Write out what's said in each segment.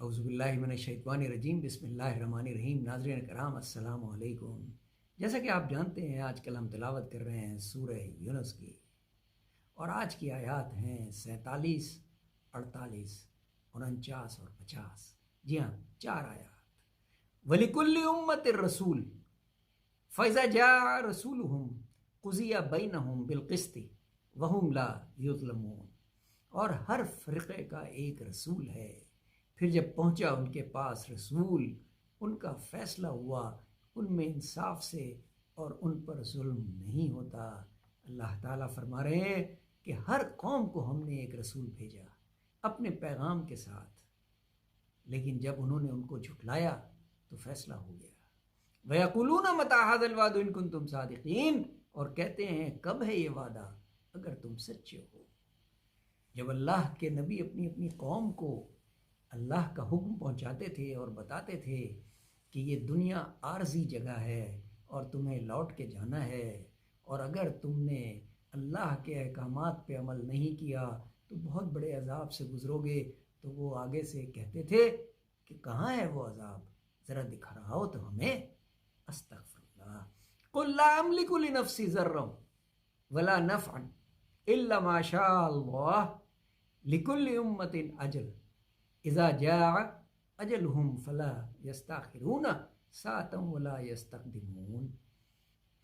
اعوذ باللہ من الشیطان الرجیم، بسم اللہ الرحمن الرحیم۔ ناظرین کرام السلام علیکم۔ جیسا کہ آپ جانتے ہیں آج کل ہم تلاوت کر رہے ہیں سورہ یونس کی، اور آج کی آیات ہیں 47، 48، 49 اور 50۔ جی ہاں، 4 آیات۔ وَلِكُلِّ أُمَّةٍ رَسُولٌ فَإِذَا جَاءَ رَسُولُهُمْ قُضِيَ بَيْنَهُمْ بِالْقِسْطِ وَهُمْ لَا يُظْلَمُونَ۔ اور ہر فرقے کا ایک رسول ہے، پھر جب پہنچا ان کے پاس رسول، ان کا فیصلہ ہوا ان میں انصاف سے، اور ان پر ظلم نہیں ہوتا۔ اللہ تعالیٰ فرما رہے ہیں کہ ہر قوم کو ہم نے ایک رسول بھیجا اپنے پیغام کے ساتھ، لیکن جب انہوں نے ان کو جھٹلایا تو فیصلہ ہو گیا۔ وَيَقُولُونَ مَتَىٰ هَٰذَا الْوَعْدُ إِن كُنتُمْ صَادِقِينَ، اور کہتے ہیں کب ہے یہ وعدہ اگر تم سچے ہو۔ جب اللہ کے نبی اپنی اپنی قوم کو اللہ کا حکم پہنچاتے تھے اور بتاتے تھے کہ یہ دنیا عارضی جگہ ہے اور تمہیں لوٹ کے جانا ہے، اور اگر تم نے اللہ کے احکامات پہ عمل نہیں کیا تو بہت بڑے عذاب سے گزرو گے، تو وہ آگے سے کہتے تھے کہ کہاں ہے وہ عذاب، ذرا دکھاؤ تو ہمیں۔ استغفر اللہ۔ قل لا املک لنفسی ضرا ولا نفعا الا ما شاء اللہ لکل امت اجل اذا جاء اجلهم فلا یستاخرون ساعتا ولا یستقدمون۔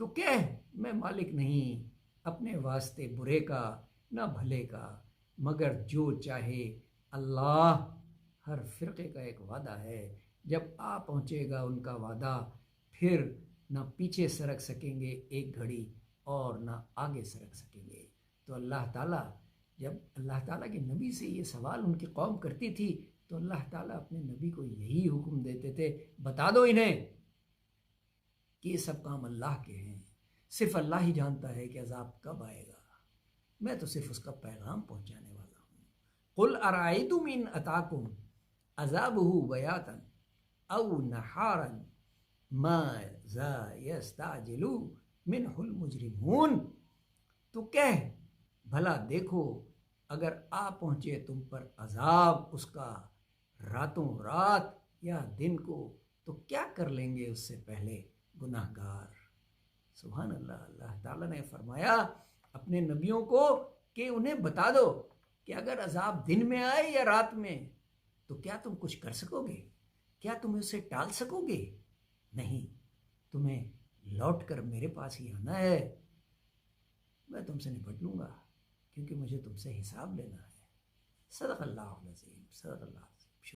تو کہہ میں مالک نہیں اپنے واسطے برے کا نہ بھلے کا، مگر جو چاہے اللہ۔ ہر فرقے کا ایک وعدہ ہے، جب آ پہنچے گا ان کا وعدہ پھر نہ پیچھے سرک سکیں گے ایک گھڑی اور نہ آگے سرک سکیں گے۔ تو اللہ تعالیٰ، جب اللہ تعالیٰ کے نبی سے یہ سوال ان کی قوم کرتی تھی تو اللہ تعالیٰ اپنے نبی کو یہی حکم دیتے تھے، بتا دو انہیں کہ یہ سب کام اللہ کے ہیں، صرف اللہ ہی جانتا ہے کہ عذاب کب آئے گا، میں تو صرف اس کا پیغام پہنچانے والا ہوں۔ قل ارائیتم ان اتاکم عذابہ بیاتا او نہارا ماذا یستعجل منہ المجرمون۔ تو کہہ بھلا دیکھو اگر آ پہنچے تم پر عذاب اس کا راتوں رات یا دن کو، تو کیا کر لیں گے اس سے پہلے گناہ گار۔ سبحان اللہ۔ اللہ تعالیٰ نے فرمایا اپنے نبیوں کو کہ انہیں بتا دو کہ اگر عذاب دن میں آئے یا رات میں تو کیا تم کچھ کر سکو گے؟ کیا تم اسے ٹال سکو گے؟ نہیں، تمہیں لوٹ کر میرے پاس ہی آنا ہے، میں تم سے نپٹ لوں گا، کیونکہ مجھے تم سے حساب لینا ہے۔ صدق اللہ العظیم، صدق اللہ۔